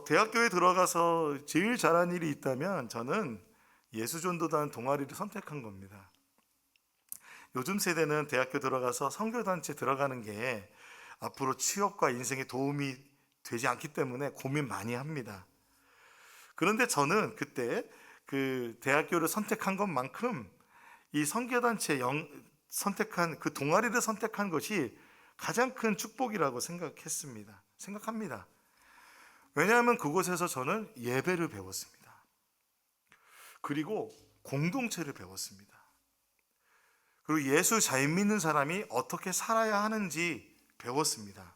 대학교에 들어가서 제일 잘한 일이 있다면 저는 예수전도단 동아리를 선택한 겁니다. 요즘 세대는 대학교 들어가서 선교단체 들어가는 게 앞으로 취업과 인생에 도움이 되지 않기 때문에 고민 많이 합니다. 그런데 저는 그때 그 대학교를 선택한 것만큼 이 선교단체 선택한 그 동아리를 선택한 것이 가장 큰 축복이라고 생각합니다. 왜냐하면 그곳에서 저는 예배를 배웠습니다. 그리고 공동체를 배웠습니다. 그리고 예수 잘 믿는 사람이 어떻게 살아야 하는지 배웠습니다.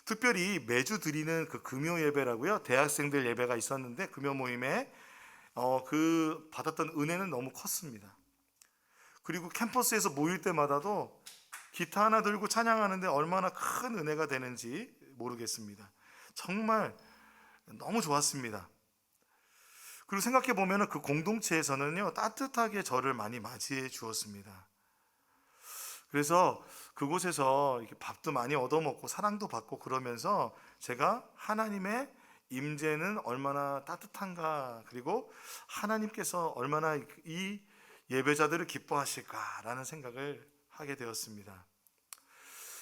특별히 매주 드리는 그 금요 예배라고요. 대학생들 예배가 있었는데 금요 모임에 그 받았던 은혜는 너무 컸습니다. 그리고 캠퍼스에서 모일 때마다도 기타 하나 들고 찬양하는데 얼마나 큰 은혜가 되는지 모르겠습니다. 정말 너무 좋았습니다. 그리고 생각해 보면 그 공동체에서는요, 따뜻하게 저를 많이 맞이해 주었습니다. 그래서 그곳에서 이렇게 밥도 많이 얻어먹고 사랑도 받고 그러면서 제가 하나님의 임재는 얼마나 따뜻한가, 그리고 하나님께서 얼마나 이 예배자들을 기뻐하실까라는 생각을 하게 되었습니다.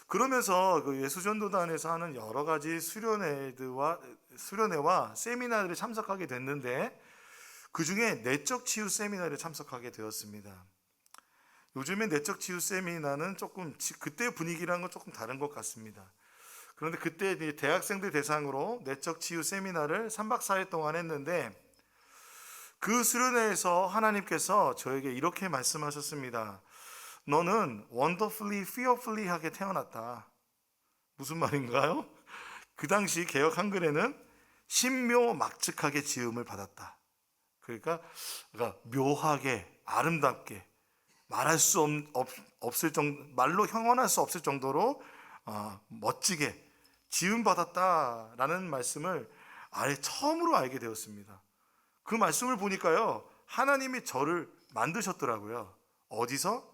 그러면서 그 예수전도단에서 하는 여러 가지 수련회와 세미나들에 참석하게 됐는데 그 중에 내적 치유 세미나에 참석하게 되었습니다. 요즘에 내적 치유 세미나는 조금 그때 분위기랑 건 조금 다른 것 같습니다. 그런데 그때 대학생들 대상으로 내적 치유 세미나를 3박 4일 동안 했는데 그 수련회에서 하나님께서 저에게 이렇게 말씀하셨습니다. 너는 wonderfully, fearfully 하게 태어났다. 무슨 말인가요? 그 당시 개역 한글에는 신묘막측하게 지음을 받았다. 그러니까 묘하게, 아름답게, 말할 수 없을 정도, 말로 형언할 수 없을 정도로 멋지게 지음받았다라는 말씀을 처음으로 알게 되었습니다. 그 말씀을 보니까요, 하나님이 저를 만드셨더라고요. 어디서?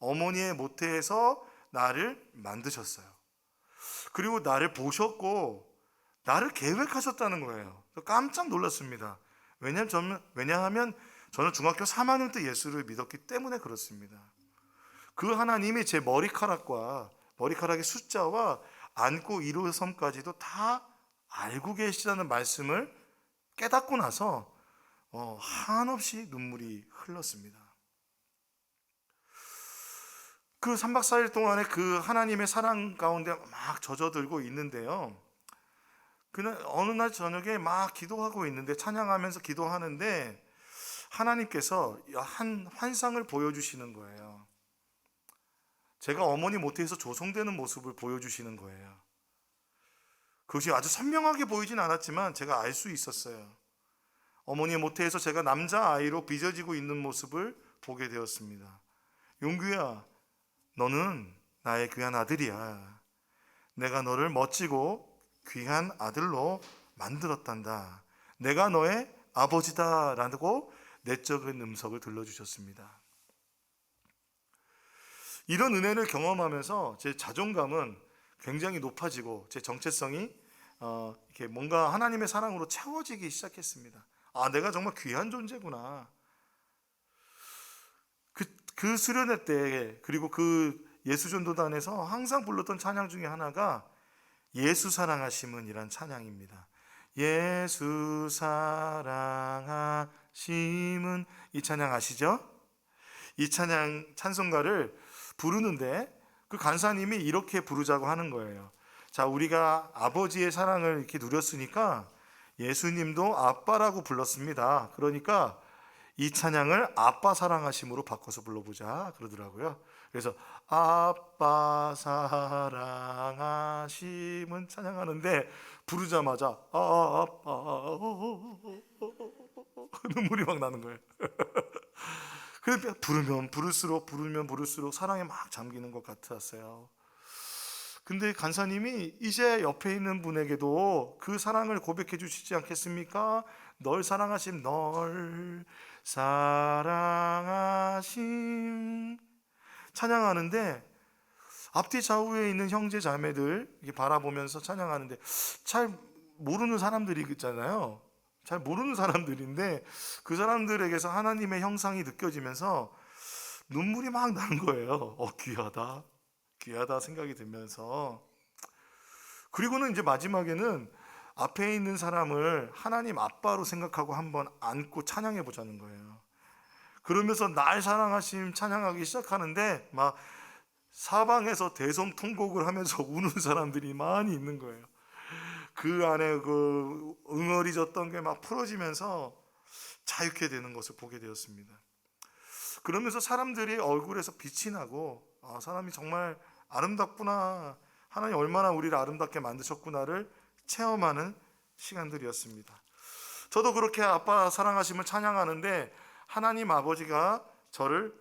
어머니의 모태에서 나를 만드셨어요. 그리고 나를 보셨고 나를 계획하셨다는 거예요. 깜짝 놀랐습니다. 왜냐하면 저는 중학교 3학년 때 예수를 믿었기 때문에 그렇습니다. 그 하나님이 제 머리카락의 숫자와 안고 이룰 섬까지도 다 알고 계시다는 말씀을 깨닫고 나서 한없이 눈물이 흘렀습니다. 그 3박 4일 동안에 그 하나님의 사랑 가운데 막 젖어들고 있는데요. 그날 어느 날 저녁에 막 기도하고 있는데, 찬양하면서 기도하는데 하나님께서 한 환상을 보여주시는 거예요. 제가 어머니 모태에서 조성되는 모습을 보여주시는 거예요. 그것이 아주 선명하게 보이진 않았지만 제가 알 수 있었어요. 어머니의 모태에서 제가 남자아이로 빚어지고 있는 모습을 보게 되었습니다. 용규야, 너는 나의 귀한 아들이야. 내가 너를 멋지고 귀한 아들로 만들었단다. 내가 너의 아버지다 라고 내적인 음성을 들려주셨습니다. 이런 은혜를 경험하면서 제 자존감은 굉장히 높아지고 제 정체성이 이렇게 뭔가 하나님의 사랑으로 채워지기 시작했습니다. 내가 정말 귀한 존재구나. 그 수련회 때, 그리고 그 예수전도단에서 항상 불렀던 찬양 중에 하나가 예수 사랑하심은 이란 찬양입니다. 예수 사랑하심은, 이 찬양 아시죠? 이 찬송가를 부르는데 그 간사님이 이렇게 부르자고 하는 거예요. 자, 우리가 아버지의 사랑을 이렇게 누렸으니까 예수님도 아빠라고 불렀습니다. 그러니까 이 찬양을 아빠 사랑하심으로 바꿔서 불러보자 그러더라고요. 그래서 아빠 사랑하심은 찬양하는데 부르자마자 아빠 눈물이 막 나는 거예요. 그래서 부르면 부를수록 사랑에 막 잠기는 것 같았어요. 근데 간사님이 이제 옆에 있는 분에게도 그 사랑을 고백해 주시지 않겠습니까? 널 사랑하심 찬양하는데 앞뒤 좌우에 있는 형제 자매들 이렇게 바라보면서 찬양하는데 잘 모르는 사람들이 있잖아요. 잘 모르는 사람들인데 그 사람들에게서 하나님의 형상이 느껴지면서 눈물이 막 나는 거예요. 귀하다, 귀하다 생각이 들면서. 그리고는 이제 마지막에는 앞에 있는 사람을 하나님 아빠로 생각하고 한번 안고 찬양해 보자는 거예요. 그러면서 날 사랑하심 찬양하기 시작하는데 막 사방에서 대성통곡을 하면서 우는 사람들이 많이 있는 거예요. 그 안에 그 응어리졌던 게 막 풀어지면서 자유케 되는 것을 보게 되었습니다. 그러면서 사람들이 얼굴에서 빛이 나고 사람이 정말 아름답구나, 하나님 얼마나 우리를 아름답게 만드셨구나를 체험하는 시간들이었습니다. 저도 그렇게 아빠 사랑하심을 찬양하는데 하나님 아버지가 저를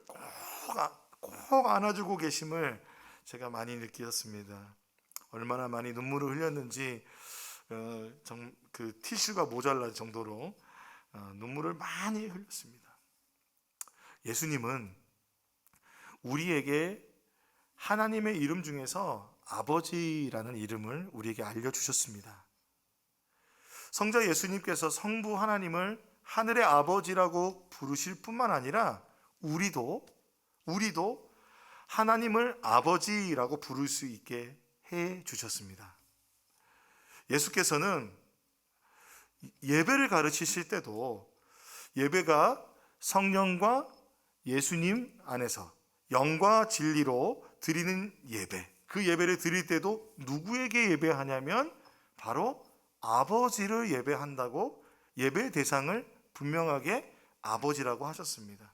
꼭 안아주고 계심을 제가 많이 느꼈습니다. 얼마나 많이 눈물을 흘렸는지 그 티슈가 모자랄 정도로 눈물을 많이 흘렸습니다. 예수님은 우리에게 하나님의 이름 중에서 아버지라는 이름을 우리에게 알려주셨습니다. 성자 예수님께서 성부 하나님을 하늘의 아버지라고 부르실 뿐만 아니라 우리도 하나님을 아버지라고 부를 수 있게 해 주셨습니다. 예수께서는 예배를 가르치실 때도 예배가 성령과 예수님 안에서 영과 진리로 드리는 예배, 그 예배를 드릴 때도 누구에게 예배하냐면 바로 아버지를 예배한다고 예배의 대상을 분명하게 아버지라고 하셨습니다.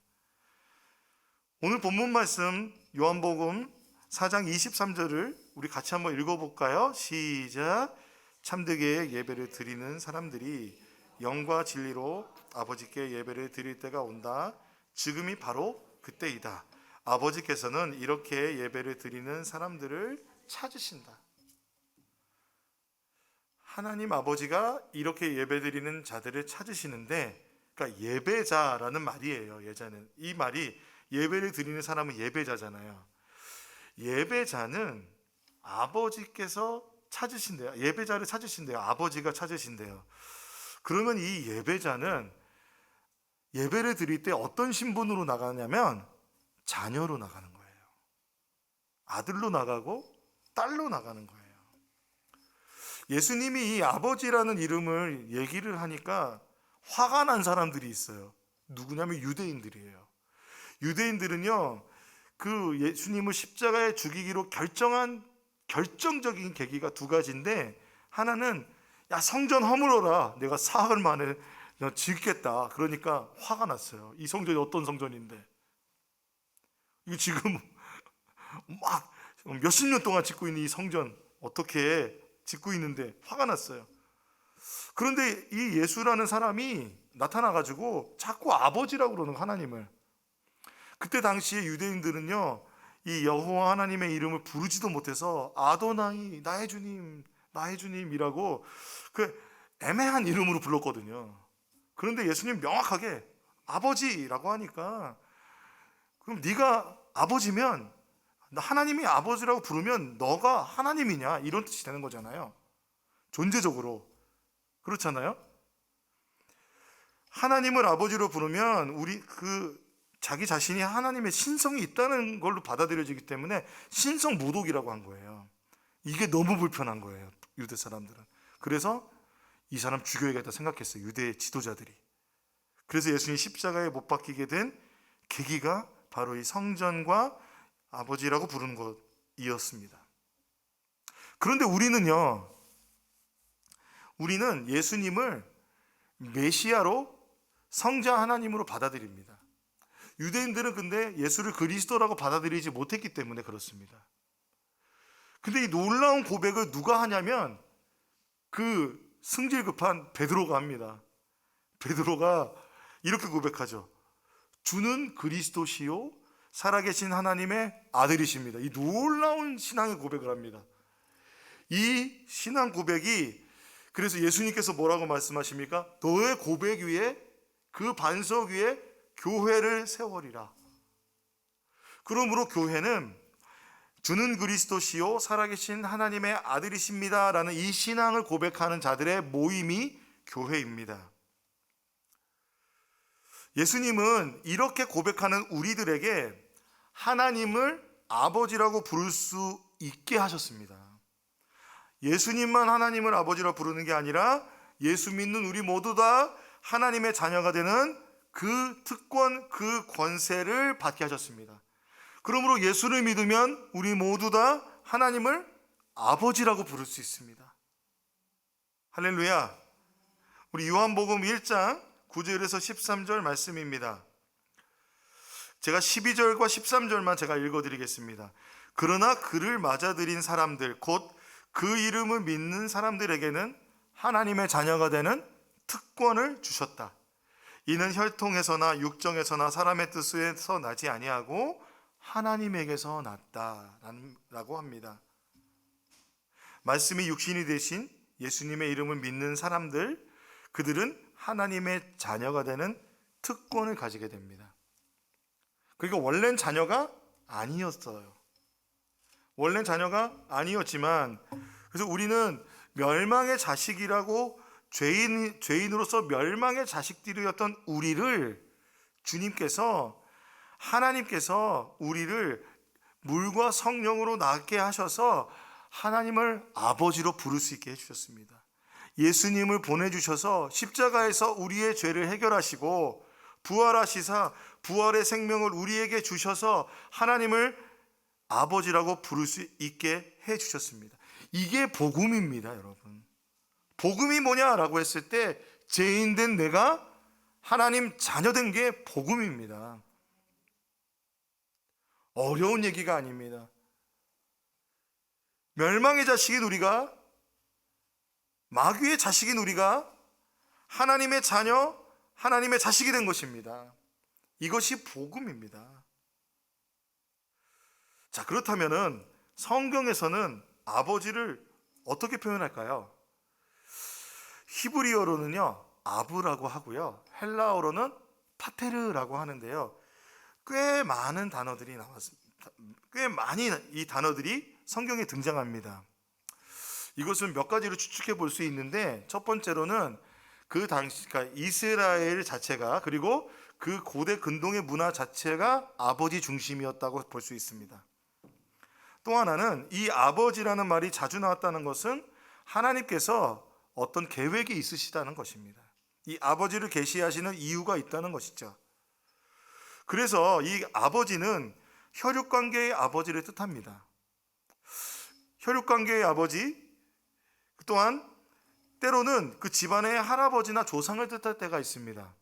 오늘 본문 말씀 요한복음 4장 23절을 우리 같이 한번 읽어볼까요? 시작. 참되게 예배를 드리는 사람들이 영과 진리로 아버지께 예배를 드릴 때가 온다. 지금이 바로 그때이다. 아버지께서는 이렇게 예배를 드리는 사람들을 찾으신다. 하나님 아버지가 이렇게 예배드리는 자들을 찾으시는데, 그러니까 예배자라는 말이에요. 예자는 이 말이 예배를 드리는 사람은 예배자잖아요. 예배자는 아버지께서 찾으신대요. 예배자를 찾으신대요. 아버지가 찾으신대요. 그러면 이 예배자는 예배를 드릴 때 어떤 신분으로 나가냐면 자녀로 나가는 거예요. 아들로 나가고 딸로 나가는 거예요. 예수님이 이 아버지라는 이름을 얘기를 하니까 화가 난 사람들이 있어요. 누구냐면 유대인들이에요. 유대인들은요, 그 예수님을 십자가에 죽이기로 결정적인 계기가 두 가지인데, 하나는 야 성전 허물어라, 내가 사흘 만에 짓겠다. 그러니까 화가 났어요. 이 성전이 어떤 성전인데, 이거 지금 막 몇십 년 동안 짓고 있는 이 성전 어떻게 짓고 있는데 화가 났어요. 그런데 이 예수라는 사람이 나타나가지고 자꾸 아버지라고 그러는 거예요, 하나님을. 그때 당시에 유대인들은요, 이 여호와 하나님의 이름을 부르지도 못해서 아도나이, 나의 주님이라고 그 애매한 이름으로 불렀거든요. 그런데 예수님 명확하게 아버지라고 하니까, 그럼 네가 아버지면, 하나님이 아버지라고 부르면 너가 하나님이냐, 이런 뜻이 되는 거잖아요. 존재적으로 그렇잖아요. 하나님을 아버지로 부르면 우리 자기 자신이 하나님의 신성이 있다는 걸로 받아들여지기 때문에 신성 모독이라고 한 거예요. 이게 너무 불편한 거예요, 유대 사람들은. 그래서 이 사람 죽여야겠다 생각했어요, 유대 지도자들이. 그래서 예수님이 십자가에 못 박히게 된 계기가 바로 이 성전과 아버지라고 부르는 것이었습니다. 그런데 우리는 예수님을 메시아로 성자 하나님으로 받아들입니다. 유대인들은 근데 예수를 그리스도라고 받아들이지 못했기 때문에 그렇습니다. 근데 이 놀라운 고백을 누가 하냐면 그 승질급한 베드로가 합니다. 베드로가 이렇게 고백하죠. 주는 그리스도시요 살아계신 하나님의 아들이십니다. 이 놀라운 신앙의 고백을 합니다. 이 신앙 고백이, 그래서 예수님께서 뭐라고 말씀하십니까? 너의 고백 위에, 그 반석 위에 교회를 세워리라. 그러므로 교회는 주는 그리스도시요 살아계신 하나님의 아들이십니다 라는 이 신앙을 고백하는 자들의 모임이 교회입니다. 예수님은 이렇게 고백하는 우리들에게 하나님을 아버지라고 부를 수 있게 하셨습니다. 예수님만 하나님을 아버지라 부르는 게 아니라 예수 믿는 우리 모두 다 하나님의 자녀가 되는 그 특권, 그 권세를 받게 하셨습니다. 그러므로 예수를 믿으면 우리 모두 다 하나님을 아버지라고 부를 수 있습니다. 할렐루야. 우리 요한복음 1장 9절에서 13절 말씀입니다. 제가 12절과 13절만 제가 읽어드리겠습니다. 그러나 그를 맞아들인 사람들, 곧 그 이름을 믿는 사람들에게는 하나님의 자녀가 되는 특권을 주셨다. 이는 혈통에서나 육정에서나 사람의 뜻에서 나지 아니하고 하나님에게서 났다라고 합니다. 말씀이 육신이 되신 예수님의 이름을 믿는 사람들, 그들은 하나님의 자녀가 되는 특권을 가지게 됩니다. 그러니까 원래는 자녀가 아니었어요. 원래는 자녀가 아니었지만, 그래서 우리는 멸망의 자식이라고 죄인으로서 멸망의 자식들이었던 우리를 주님께서, 하나님께서 우리를 물과 성령으로 낳게 하셔서 하나님을 아버지로 부를 수 있게 해주셨습니다. 예수님을 보내주셔서 십자가에서 우리의 죄를 해결하시고 부활하시사 부활의 생명을 우리에게 주셔서 하나님을 아버지라고 부를 수 있게 해주셨습니다. 이게 복음입니다, 여러분. 복음이 뭐냐라고 했을 때 죄인된 내가 하나님 자녀된 게 복음입니다. 어려운 얘기가 아닙니다. 멸망의 자식인 우리가, 마귀의 자식인 우리가 하나님의 자녀, 하나님의 자식이 된 것입니다. 이것이 복음입니다. 자, 그렇다면은 성경에서는 아버지를 어떻게 표현할까요? 히브리어로는요 아브라고 하고요, 헬라어로는 파테르라고 하는데요, 꽤 많은 단어들이 나왔습니다. 꽤 많이 이 단어들이 성경에 등장합니다. 이것은 몇 가지로 추측해 볼 수 있는데, 첫 번째로는 그 당시, 그러니까 이스라엘 자체가, 그리고 그 고대 근동의 문화 자체가 아버지 중심이었다고 볼 수 있습니다. 또 하나는 이 아버지라는 말이 자주 나왔다는 것은 하나님께서 어떤 계획이 있으시다는 것입니다. 이 아버지를 계시하시는 이유가 있다는 것이죠. 그래서 이 아버지는 혈육관계의 아버지를 뜻합니다. 혈육관계의 아버지, 또한 때로는 그 집안의 할아버지나 조상을 뜻할 때가 있습니다.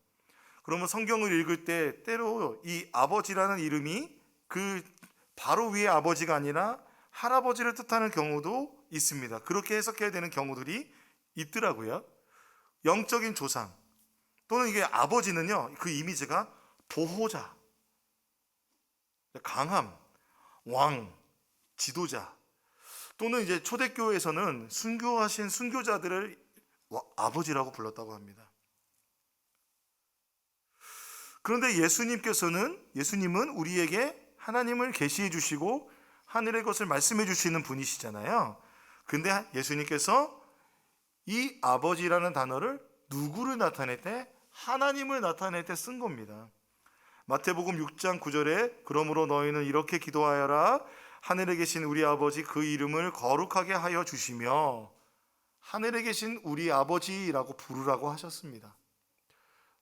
그러면 성경을 읽을 때 때로 이 아버지라는 이름이 그 바로 위의 아버지가 아니라 할아버지를 뜻하는 경우도 있습니다. 그렇게 해석해야 되는 경우들이 있더라고요. 영적인 조상, 또는 이게 아버지는요, 그 이미지가 보호자, 강함, 왕, 지도자, 또는 이제 초대교회에서는 순교하신 순교자들을 아버지라고 불렀다고 합니다. 그런데 예수님은 우리에게 하나님을 계시해 주시고 하늘의 것을 말씀해 주시는 분이시잖아요. 근데 예수님께서 이 아버지라는 단어를 누구를 나타낼 때? 하나님을 나타낼 때 쓴 겁니다. 마태복음 6장 9절에 그러므로 너희는 이렇게 기도하여라. 하늘에 계신 우리 아버지 그 이름을 거룩하게 하여 주시며, 하늘에 계신 우리 아버지라고 부르라고 하셨습니다.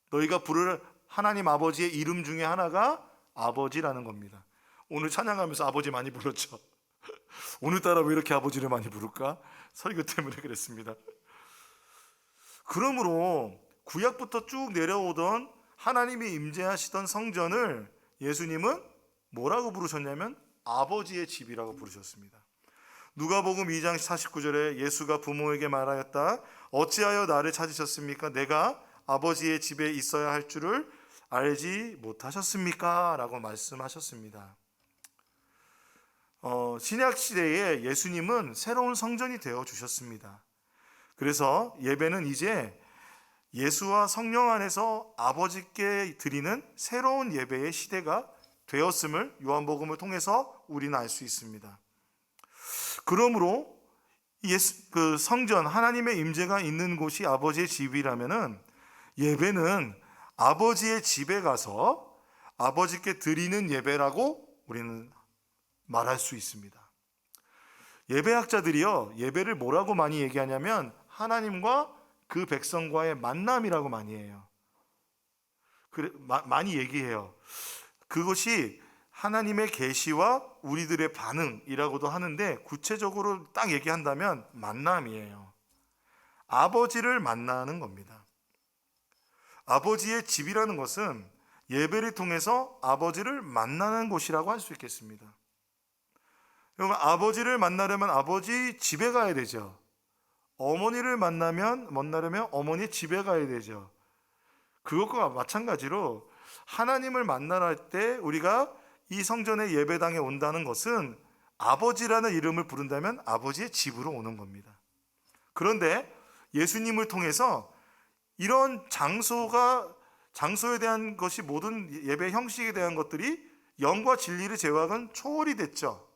너희가 부를 하나님 아버지의 이름 중에 하나가 아버지라는 겁니다. 오늘 찬양하면서 아버지 많이 불렀죠. 오늘따라 왜 이렇게 아버지를 많이 부를까? 설교 때문에 그랬습니다. 그러므로 구약부터 쭉 내려오던 하나님이 임재하시던 성전을 예수님은 뭐라고 부르셨냐면 아버지의 집이라고 부르셨습니다. 누가복음 2장 49절에 예수가 부모에게 말하였다. 어찌하여 나를 찾으셨습니까? 내가 아버지의 집에 있어야 할 줄을 알지 못하셨습니까? 라고 말씀하셨습니다. 신약 시대에 예수님은 새로운 성전이 되어 주셨습니다. 그래서 예배는 이제 예수와 성령 안에서 아버지께 드리는 새로운 예배의 시대가 되었음을 요한복음을 통해서 우리는 알 수 있습니다. 그러므로 그 성전, 하나님의 임재가 있는 곳이 아버지의 집이라면은 예배는 아버지의 집에 가서 아버지께 드리는 예배라고 우리는 말할 수 있습니다. 예배학자들이요, 예배를 뭐라고 많이 얘기하냐면 하나님과 그 백성과의 만남이라고 많이 해요. 많이 얘기해요. 그것이 하나님의 계시와 우리들의 반응이라고도 하는데, 구체적으로 딱 얘기한다면 만남이에요. 아버지를 만나는 겁니다. 아버지의 집이라는 것은 예배를 통해서 아버지를 만나는 곳이라고 할 수 있겠습니다. 여러분, 아버지를 만나려면 아버지 집에 가야 되죠. 어머니를 만나려면 어머니 집에 가야 되죠. 그것과 마찬가지로 하나님을 만나러 할 때 우리가 이 성전의 예배당에 온다는 것은 아버지라는 이름을 부른다면 아버지의 집으로 오는 겁니다. 그런데 예수님을 통해서 이런 장소에 대한 것이, 모든 예배 형식에 대한 것들이 영과 진리를 제외하고는 초월이 됐죠.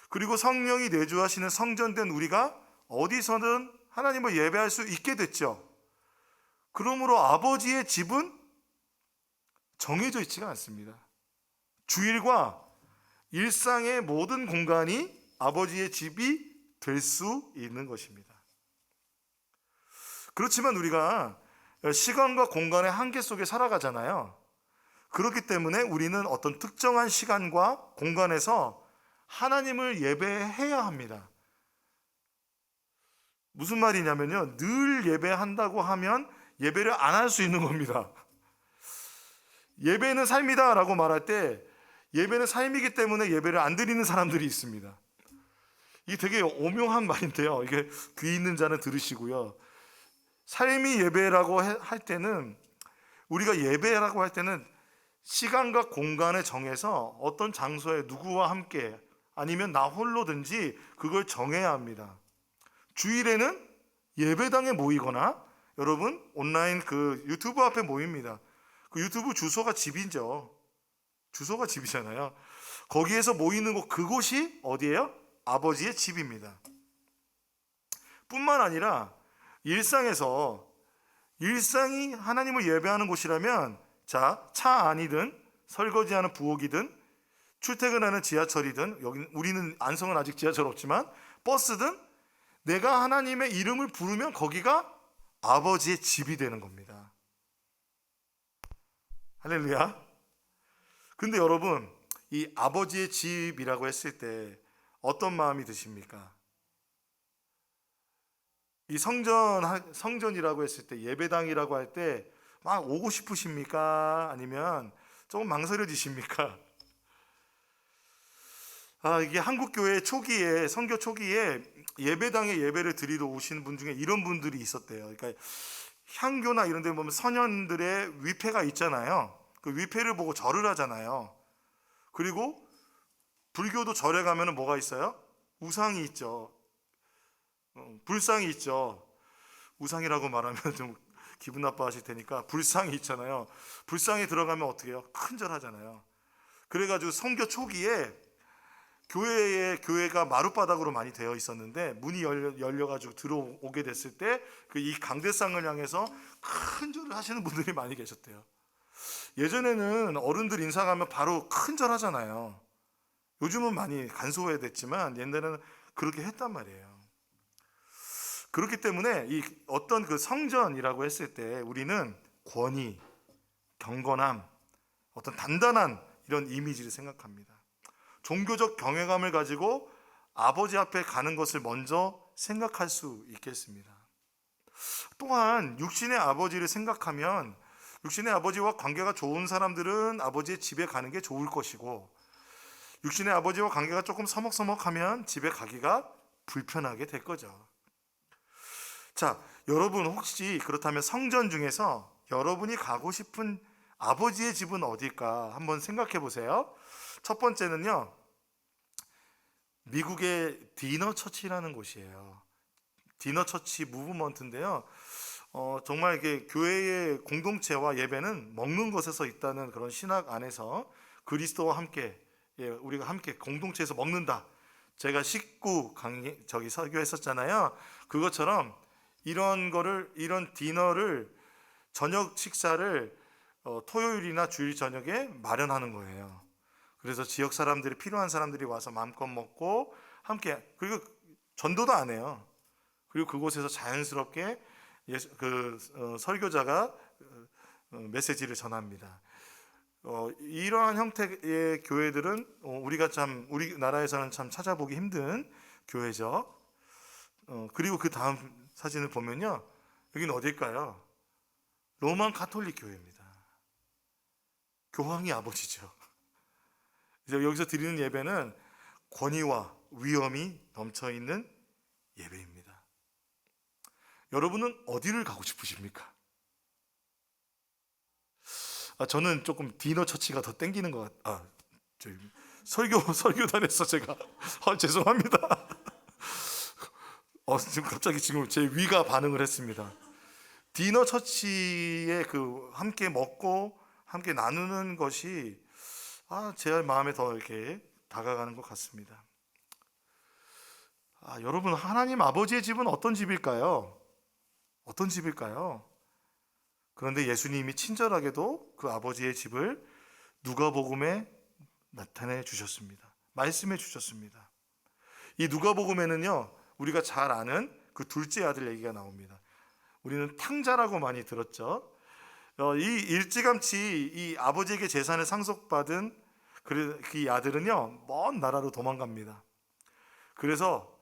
그리고 성령이 내주하시는 성전된 우리가 어디서든 하나님을 예배할 수 있게 됐죠. 그러므로 아버지의 집은 정해져 있지가 않습니다. 주일과 일상의 모든 공간이 아버지의 집이 될 수 있는 것입니다. 그렇지만 우리가 시간과 공간의 한계 속에 살아가잖아요. 그렇기 때문에 우리는 어떤 특정한 시간과 공간에서 하나님을 예배해야 합니다. 무슨 말이냐면요, 늘 예배한다고 하면 예배를 안 할 수 있는 겁니다. 예배는 삶이다 라고 말할 때 예배는 삶이기 때문에 예배를 안 드리는 사람들이 있습니다. 이게 되게 오묘한 말인데요, 이게 귀 있는 자는 들으시고요. 삶이 예배라고 할 때는, 우리가 예배라고 할 때는 시간과 공간을 정해서 어떤 장소에 누구와 함께 아니면 나 홀로든지 그걸 정해야 합니다. 주일에는 예배당에 모이거나, 여러분 온라인 그 유튜브 앞에 모입니다. 그 유튜브 주소가 집이죠. 주소가 집이잖아요. 거기에서 모이는 곳, 그곳이 어디예요? 아버지의 집입니다. 뿐만 아니라 일상에서, 일상이 하나님을 예배하는 곳이라면, 차 안이든 설거지하는 부엌이든 출퇴근하는 지하철이든, 여기 우리는 안성은 아직 지하철 없지만 버스든, 내가 하나님의 이름을 부르면 거기가 아버지의 집이 되는 겁니다. 할렐루야. 근데 여러분, 이 아버지의 집이라고 했을 때 어떤 마음이 드십니까? 이 성전이라고 했을 때, 예배당이라고 할 때 막 오고 싶으십니까? 아니면 조금 망설여지십니까? 이게 한국 교회 초기에, 선교 초기에 예배당에 예배를 드리러 오시는 분 중에 이런 분들이 있었대요. 그러니까 향교나 이런 데 보면 선현들의 위패가 있잖아요. 그 위패를 보고 절을 하잖아요. 그리고 불교도 절에 가면은 뭐가 있어요? 우상이 있죠. 불상이 있죠. 우상이라고 말하면 좀 기분 나빠하실 테니까 불상이 있잖아요. 불상에 들어가면 어떻게 해요? 큰 절 하잖아요. 그래가지고 선교 초기에 교회가 마룻바닥으로 많이 되어 있었는데, 문이 열려가지고 들어오게 됐을 때 이 강대상을 향해서 큰 절을 하시는 분들이 많이 계셨대요. 예전에는 어른들 인사가면 바로 큰 절 하잖아요. 요즘은 많이 간소화됐지만 옛날에는 그렇게 했단 말이에요. 그렇기 때문에 이 어떤 그 성전이라고 했을 때 우리는 권위, 경건함, 어떤 단단한 이런 이미지를 생각합니다. 종교적 경외감을 가지고 아버지 앞에 가는 것을 먼저 생각할 수 있겠습니다. 또한 육신의 아버지를 생각하면, 육신의 아버지와 관계가 좋은 사람들은 아버지의 집에 가는 게 좋을 것이고, 육신의 아버지와 관계가 조금 서먹서먹하면 집에 가기가 불편하게 될 거죠. 자, 여러분 혹시 그렇다면 성전 중에서 여러분이 가고 싶은 아버지의 집은 어딜까 한번 생각해 보세요. 첫 번째는요, 미국의 디너 처치라는 곳이에요. 디너 처치 무브먼트인데요. 정말 이게 교회의 공동체와 예배는 먹는 것에서 있다는 그런 신학 안에서 그리스도와 함께, 우리가 함께 공동체에서 먹는다. 제가 식구 설교했었잖아요. 그것처럼 이런 디너를, 저녁 식사를 토요일이나 주일 저녁에 마련하는 거예요. 그래서 지역 사람들이, 필요한 사람들이 와서 마음껏 먹고 함께, 그리고 전도도 안 해요. 그리고 그곳에서 자연스럽게 설교자가 메시지를 전합니다. 이러한 형태의 교회들은 우리나라에서는 참 찾아보기 힘든 교회죠. 그리고 그 다음 사진을 보면요, 여기는 어딜까요? 로만 가톨릭 교회입니다. 교황이 아버지죠. 이제 여기서 드리는 예배는 권위와 위엄이 넘쳐있는 예배입니다. 여러분은 어디를 가고 싶으십니까? 저는 조금 디너 처치가 더 땡기는 것 같아요. 설교단에서 제가 죄송합니다. 지금 제 위가 반응을 했습니다. 디너 처치에 함께 먹고 함께 나누는 것이 제 마음에 더 이렇게 다가가는 것 같습니다. 여러분, 하나님 아버지의 집은 어떤 집일까요? 어떤 집일까요? 그런데 예수님이 친절하게도 그 아버지의 집을 누가복음에 나타내 주셨습니다. 말씀해 주셨습니다. 이 누가복음에는요, 우리가 잘 아는 그 둘째 아들 얘기가 나옵니다. 우리는 탕자라고 많이 들었죠. 이 일찌감치 이 아버지에게 재산을 상속받은 그 아들은요, 먼 나라로 도망갑니다. 그래서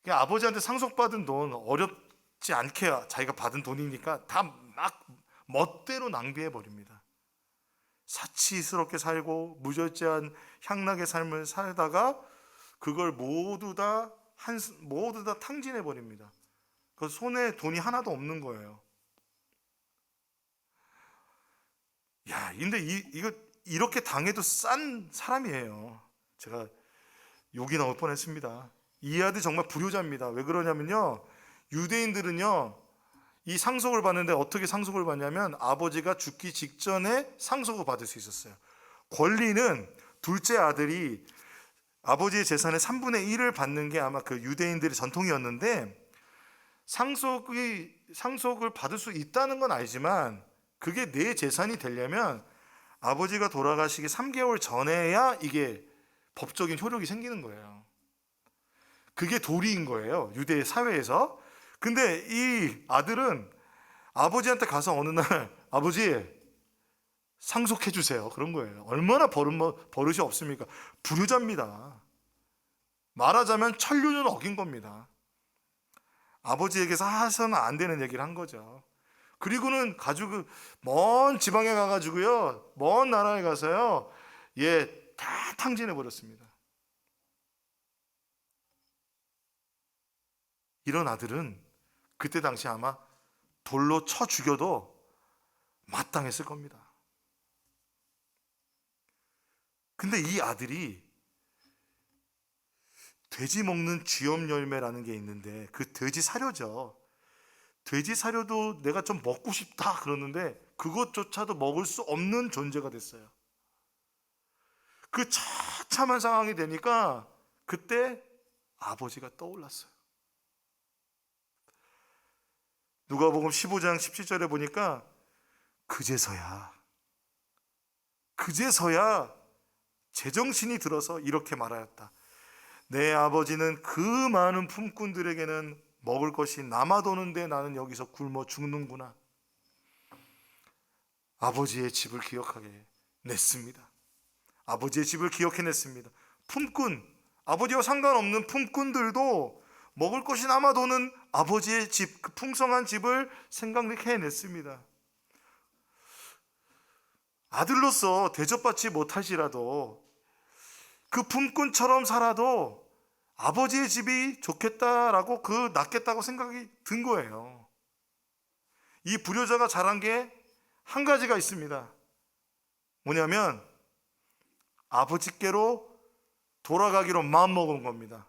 아버지한테 상속받은 돈, 어렵지 않게 자기가 받은 돈이니까 다 막 멋대로 낭비해 버립니다. 사치스럽게 살고 무절제한 향락의 삶을 살다가 그걸 모두 다 탕진해 버립니다. 그 손에 돈이 하나도 없는 거예요. 근데 이거 이렇게 당해도 싼 사람이에요. 제가 욕이 나올 뻔했습니다. 이 아들 정말 불효자입니다. 왜 그러냐면요, 유대인들은요, 이 상속을 받는데 어떻게 상속을 받냐면 아버지가 죽기 직전에 상속을 받을 수 있었어요. 권리는 둘째 아들이 아버지의 재산의 3분의 1을 받는 게 아마 그 유대인들의 전통이었는데, 상속을 받을 수 있다는 건 알지만 그게 내 재산이 되려면 아버지가 돌아가시기 3개월 전에야 이게 법적인 효력이 생기는 거예요. 그게 도리인 거예요, 유대 사회에서. 근데 이 아들은 아버지한테 가서 어느 날 아버지 상속해 주세요, 그런 거예요. 얼마나 버릇이 없습니까? 불효자입니다. 말하자면 천륜을 어긴 겁니다. 아버지에게서 해서는 안 되는 얘기를 한 거죠. 그리고는 가지고 먼 지방에 가가지고요, 먼 나라에 가서요, 다 탕진해 버렸습니다. 이런 아들은 그때 당시 아마 돌로 쳐 죽여도 마땅했을 겁니다. 근데 이 아들이 돼지 먹는 쥐염 열매라는 게 있는데, 그 돼지 사료죠. 돼지 사료도 내가 좀 먹고 싶다 그러는데 그것조차도 먹을 수 없는 존재가 됐어요. 그 처참한 상황이 되니까 그때 아버지가 떠올랐어요. 누가복음 15장 17절에 보니까 그제서야 제정신이 들어서 이렇게 말하였다. 내 아버지는 그 많은 품꾼들에게는 먹을 것이 남아도는데 나는 여기서 굶어 죽는구나. 아버지의 집을 기억하게 냈습니다. 아버지의 집을 기억해냈습니다. 품꾼, 아버지와 상관없는 품꾼들도 먹을 것이 남아도는 아버지의 집, 그 풍성한 집을 생각해냈습니다. 아들로서 대접받지 못할지라도 그 품꾼처럼 살아도 아버지의 집이 좋겠다라고, 낫겠다고 생각이 든 거예요. 이 불효자가 잘한 게 한 가지가 있습니다. 뭐냐면 아버지께로 돌아가기로 마음먹은 겁니다.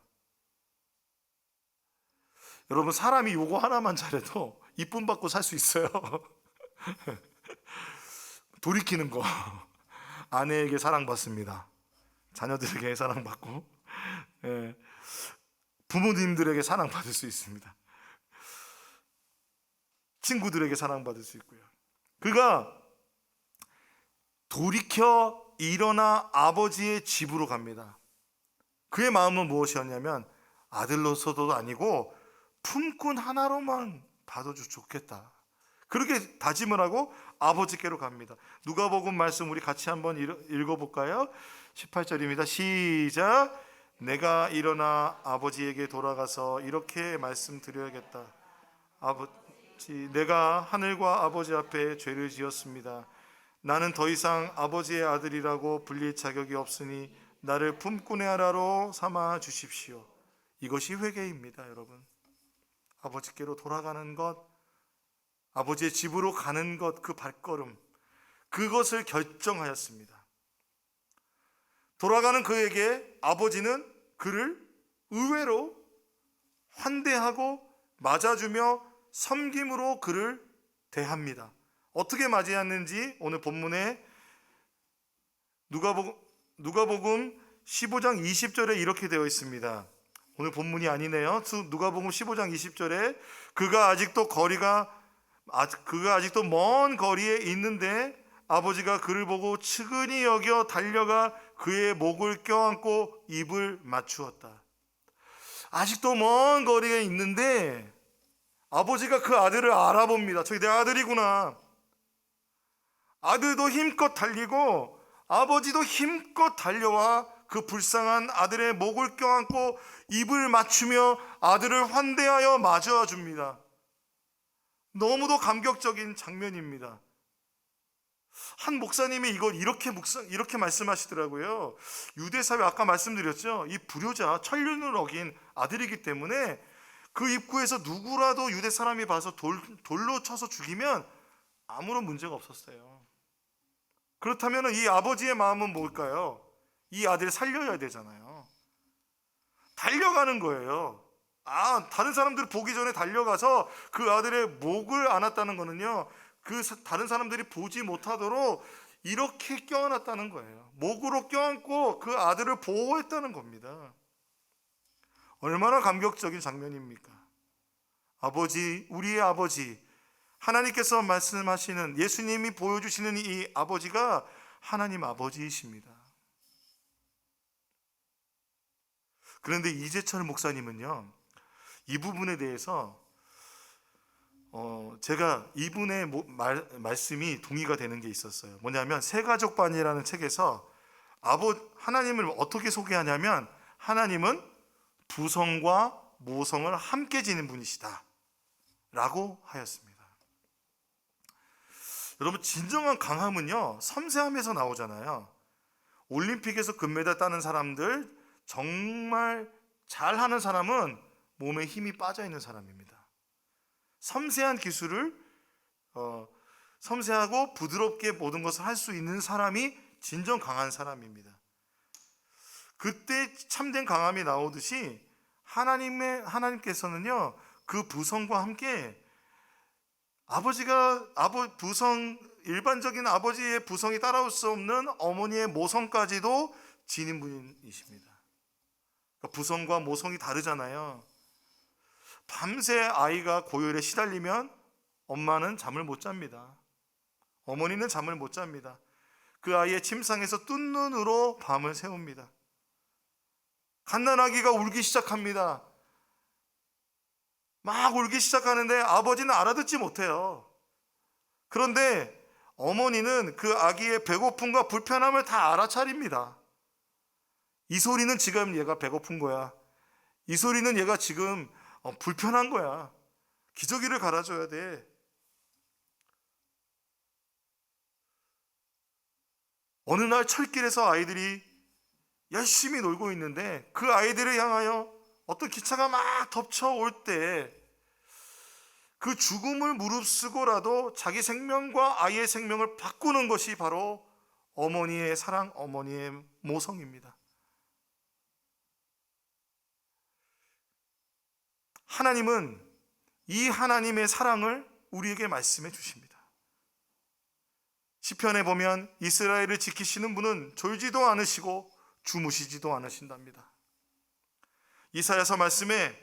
여러분, 사람이 요거 하나만 잘해도 이쁨 받고 살 수 있어요. 돌이키는 거. 아내에게 사랑받습니다. 자녀들에게 사랑받고 예, 부모님들에게 사랑받을 수 있습니다. 친구들에게 사랑받을 수 있고요. 그가 돌이켜 일어나 아버지의 집으로 갑니다. 그의 마음은 무엇이었냐면 아들로서도 아니고 품꾼 하나로만 봐도 좋겠다. 그렇게 다짐을 하고 아버지께로 갑니다. 누가복음 말씀 우리 같이 한번 읽어볼까요? 18절입니다. 시작. 내가 일어나 아버지에게 돌아가서 이렇게 말씀드려야겠다. 아버지, 내가 하늘과 아버지 앞에 죄를 지었습니다. 나는 더 이상 아버지의 아들이라고 불릴 자격이 없으니 나를 품꾼의 아라로 삼아 주십시오. 이것이 회개입니다, 여러분. 아버지께로 돌아가는 것, 아버지의 집으로 가는 것, 그 발걸음, 그것을 결정하였습니다. 돌아가는 그에게 아버지는 그를 의외로 환대하고 맞아주며 섬김으로 그를 대합니다. 어떻게 맞이했는지 오늘 본문에 누가복음 15장 20절에 이렇게 되어 있습니다. 오늘 본문이 아니네요. 누가복음 15장 20절에 그가 아직도 먼 거리에 있는데 아버지가 그를 보고 측은히 여겨 달려가 그의 목을 껴안고 입을 맞추었다. 아직도 먼 거리에 있는데 아버지가 그 아들을 알아봅니다. 저기 내 아들이구나. 아들도 힘껏 달리고 아버지도 힘껏 달려와 그 불쌍한 아들의 목을 껴안고 입을 맞추며 아들을 환대하여 맞아 줍니다. 너무도 감격적인 장면입니다. 한 목사님이 이걸 이렇게 말씀하시더라고요. 유대사회 아까 말씀드렸죠. 이 불효자 천륜을 어긴 아들이기 때문에 그 입구에서 누구라도 유대 사람이 봐서 돌로 쳐서 죽이면 아무런 문제가 없었어요. 그렇다면 이 아버지의 마음은 뭘까요? 이 아들을 살려야 되잖아요. 달려가는 거예요. 다른 사람들이 보기 전에 달려가서 그 아들의 목을 안았다는 거는요, 그 다른 사람들이 보지 못하도록 이렇게 껴안았다는 거예요. 목으로 껴안고 그 아들을 보호했다는 겁니다. 얼마나 감격적인 장면입니까? 아버지, 우리의 아버지, 하나님께서 말씀하시는, 예수님이 보여주시는 이 아버지가 하나님 아버지이십니다. 그런데 이재철 목사님은요, 이 부분에 대해서 제가 이분의 말씀이 동의가 되는 게 있었어요. 뭐냐면 새가족반이라는 책에서 하나님을 어떻게 소개하냐면 하나님은 부성과 모성을 함께 지닌 분이시다 라고 하였습니다. 여러분, 진정한 강함은요 섬세함에서 나오잖아요. 올림픽에서 금메달 따는 사람들, 정말 잘하는 사람은 몸에 힘이 빠져 있는 사람입니다. 섬세한 기술을 섬세하고 부드럽게 모든 것을 할 수 있는 사람이 진정 강한 사람입니다. 그때 참된 강함이 나오듯이 하나님께서는요 그 부성과 함께 일반적인 아버지의 부성이 따라올 수 없는 어머니의 모성까지도 지닌 분이십니다. 그러니까 부성과 모성이 다르잖아요. 밤새 아이가 고열에 시달리면 엄마는 잠을 못 잡니다. 어머니는 잠을 못 잡니다. 그 아이의 침상에서 뜬 눈으로 밤을 새웁니다. 갓난아기가 울기 시작합니다. 막 울기 시작하는데 아버지는 알아듣지 못해요. 그런데 어머니는 그 아기의 배고픔과 불편함을 다 알아차립니다. 이 소리는 지금 얘가 배고픈 거야. 이 소리는 얘가 지금 불편한 거야. 기저귀를 갈아줘야 돼. 어느 날 철길에서 아이들이 열심히 놀고 있는데 그 아이들을 향하여 어떤 기차가 막 덮쳐올 때 그 죽음을 무릅쓰고라도 자기 생명과 아이의 생명을 바꾸는 것이 바로 어머니의 사랑, 어머니의 모성입니다. 하나님은 이 하나님의 사랑을 우리에게 말씀해 주십니다. 시편에 보면 이스라엘을 지키시는 분은 졸지도 않으시고 주무시지도 않으신답니다. 이사야서 말씀에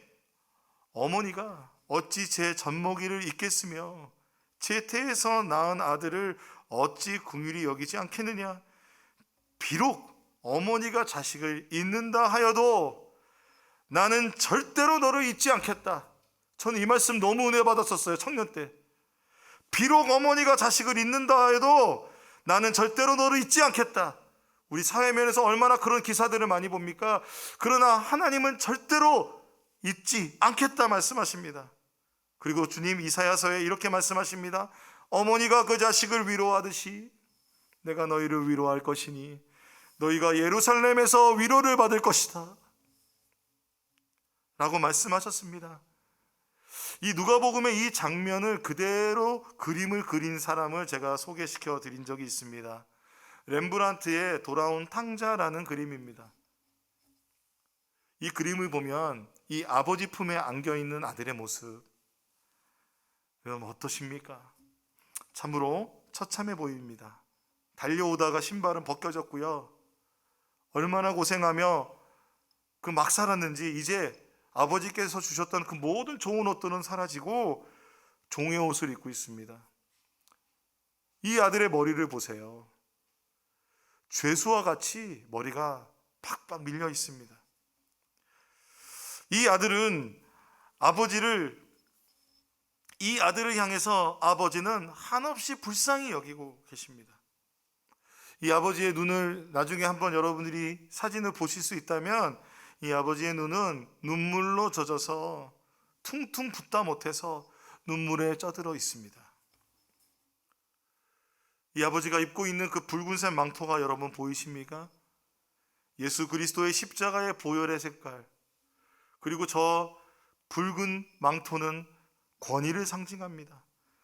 어머니가 어찌 제 젖먹이를 잊겠으며 제 태에서 낳은 아들을 어찌 긍휼히 여기지 않겠느냐. 비록 어머니가 자식을 잊는다 하여도 나는 절대로 너를 잊지 않겠다. 저는 이 말씀 너무 은혜 받았었어요, 청년 때. 비록 어머니가 자식을 잊는다 해도 나는 절대로 너를 잊지 않겠다. 우리 사회면에서 얼마나 그런 기사들을 많이 봅니까? 그러나 하나님은 절대로 잊지 않겠다 말씀하십니다. 그리고 주님 이사야서에 이렇게 말씀하십니다. 어머니가 그 자식을 위로하듯이 내가 너희를 위로할 것이니 너희가 예루살렘에서 위로를 받을 것이다 라고 말씀하셨습니다. 이 누가복음의 이 장면을 그대로 그림을 그린 사람을 제가 소개시켜 드린 적이 있습니다. 렘브란트의 돌아온 탕자라는 그림입니다. 이 그림을 보면 이 아버지 품에 안겨있는 아들의 모습, 여러분 어떠십니까? 참으로 처참해 보입니다. 달려오다가 신발은 벗겨졌고요. 얼마나 고생하며 그 막 살았는지 이제 아버지께서 주셨던 그 모든 좋은 옷들은 사라지고 종의 옷을 입고 있습니다. 이 아들의 머리를 보세요. 죄수와 같이 머리가 팍팍 밀려 있습니다. 이 아들을 향해서 아버지는 한없이 불쌍히 여기고 계십니다. 이 아버지의 눈을 나중에 한번 여러분들이 사진을 보실 수 있다면 이 아버지의 눈은 눈물로 젖어서 퉁퉁 붓다 못해서 눈물에 쪄들어 있습니다. 이 아버지가 입고 있는 그 붉은색 망토가 여러분 보이십니까? 예수 그리스도의 십자가의 보혈의 색깔, 그리고 저 붉은 망토는 권위를 상징합니다.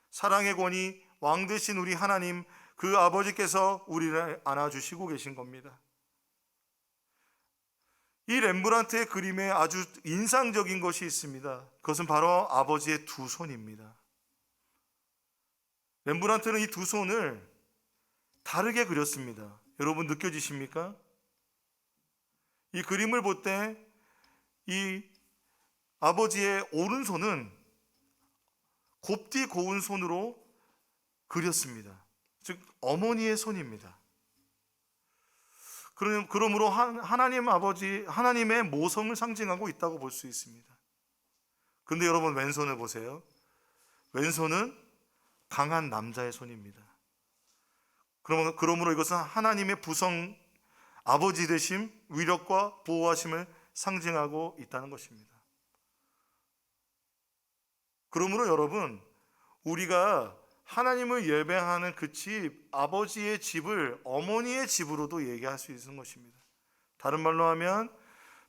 사랑의 권위, 왕 되신 우리 하나님, 그 아버지께서 우리를 안아주시고 계신 겁니다. 이 렘브란트의 그림에 아주 인상적인 것이 있습니다. 그것은 바로 아버지의 두 손입니다. 렘브란트는 이 두 손을 다르게 그렸습니다. 여러분 느껴지십니까? 이 그림을 볼 때 이 아버지의 오른손은 곱디 고운 손으로 그렸습니다. 즉 어머니의 손입니다. 그러므로 하나님 아버지, 하나님의 모성을 상징하고 있다고 볼 수 있습니다. 그런데 여러분 왼손을 보세요. 왼손은 강한 남자의 손입니다. 그러므로 이것은 하나님의 부성, 아버지 되심, 위력과 보호하심을 상징하고 있다는 것입니다. 그러므로 여러분, 우리가 하나님을 예배하는 그 집, 아버지의 집을 어머니의 집으로도 얘기할 수 있는 것입니다. 다른 말로 하면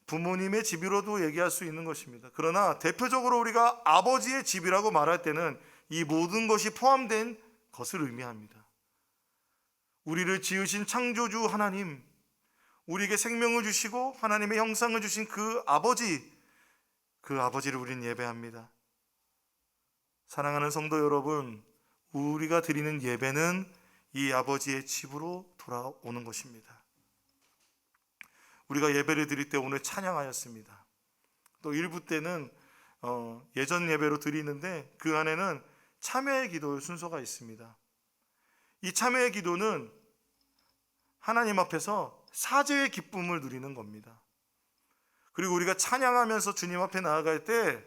부모님의 집으로도 얘기할 수 있는 것입니다. 그러나 대표적으로 우리가 아버지의 집이라고 말할 때는 이 모든 것이 포함된 것을 의미합니다. 우리를 지으신 창조주 하나님, 우리에게 생명을 주시고 하나님의 형상을 주신 그 아버지를 우리는 예배합니다. 사랑하는 성도 여러분, 우리가 드리는 예배는 이 아버지의 집으로 돌아오는 것입니다. 우리가 예배를 드릴 때 오늘 찬양하였습니다. 또 일부 때는 예전 예배로 드리는데 그 안에는 참회의 기도 순서가 있습니다. 이 참회의 기도는 하나님 앞에서 사죄의 기쁨을 누리는 겁니다. 그리고 우리가 찬양하면서 주님 앞에 나아갈 때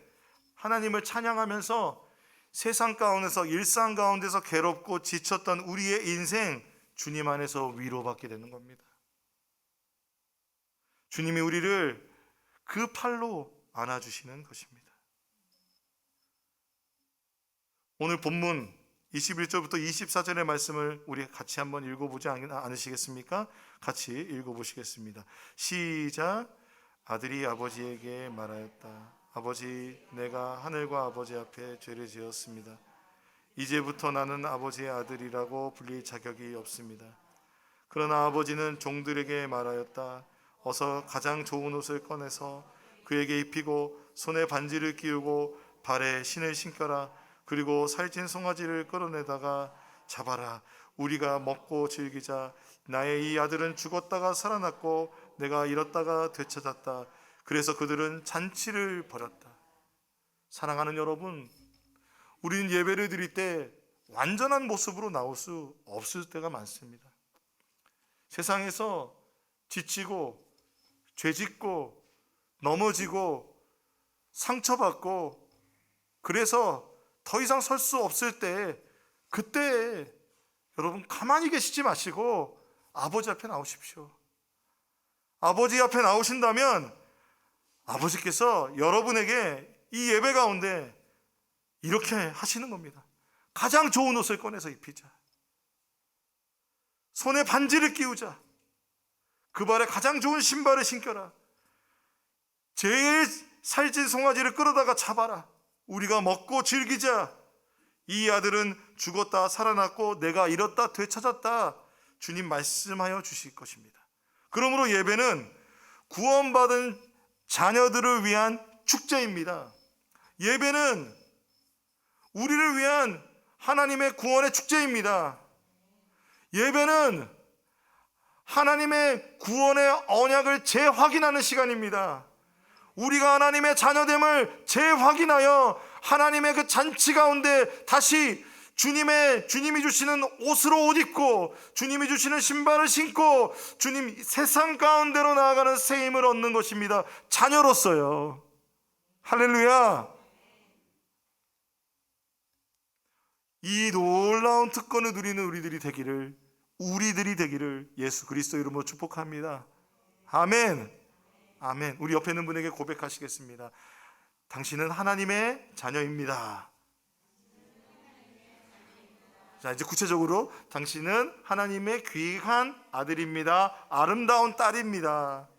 하나님을 찬양하면서 세상 가운데서, 일상 가운데서 괴롭고 지쳤던 우리의 인생, 주님 안에서 위로받게 되는 겁니다. 주님이 우리를 그 팔로 안아주시는 것입니다. 오늘 본문 21절부터 24절의 말씀을 우리 같이 한번 읽어보지 않으시겠습니까? 같이 읽어보시겠습니다. 시작. 아들이 아버지에게 말하였다. 아버지, 내가 하늘과 아버지 앞에 죄를 지었습니다. 이제부터 나는 아버지의 아들이라고 불릴 자격이 없습니다. 그러나 아버지는 종들에게 말하였다. 어서 가장 좋은 옷을 꺼내서 그에게 입히고 손에 반지를 끼우고 발에 신을 신겨라. 그리고 살찐 송아지를 끌어내다가 잡아라. 우리가 먹고 즐기자. 나의 이 아들은 죽었다가 살아났고 내가 잃었다가 되찾았다. 그래서 그들은 잔치를 벌였다. 사랑하는 여러분, 우리는 예배를 드릴 때 완전한 모습으로 나올 수 없을 때가 많습니다. 세상에서 지치고 죄짓고 넘어지고 상처받고 그래서 더 이상 설 수 없을 때, 그때 여러분 가만히 계시지 마시고 아버지 앞에 나오십시오. 아버지 앞에 나오신다면 아버지께서 여러분에게 이 예배 가운데 이렇게 하시는 겁니다. 가장 좋은 옷을 꺼내서 입히자. 손에 반지를 끼우자. 그 발에 가장 좋은 신발을 신겨라. 제일 살찐 송아지를 끌어다가 잡아라. 우리가 먹고 즐기자. 이 아들은 죽었다 살아났고 내가 잃었다 되찾았다. 주님 말씀하여 주실 것입니다. 그러므로 예배는 구원받은 자녀들을 위한 축제입니다. 예배는 우리를 위한 하나님의 구원의 축제입니다. 예배는 하나님의 구원의 언약을 재확인하는 시간입니다. 우리가 하나님의 자녀됨을 재확인하여 하나님의 그 잔치 가운데 다시 주님이 주시는 옷으로 옷 입고 주님이 주시는 신발을 신고 주님 세상 가운데로 나아가는 새 힘을 얻는 것입니다. 자녀로서요. 할렐루야. 이 놀라운 특권을 누리는 우리들이 되기를 예수 그리스도 이름으로 축복합니다. 아멘. 아멘. 우리 옆에 있는 분에게 고백하시겠습니다. 당신은 하나님의 자녀입니다. 자, 이제 구체적으로 당신은 하나님의 귀한 아들입니다. 아름다운 딸입니다.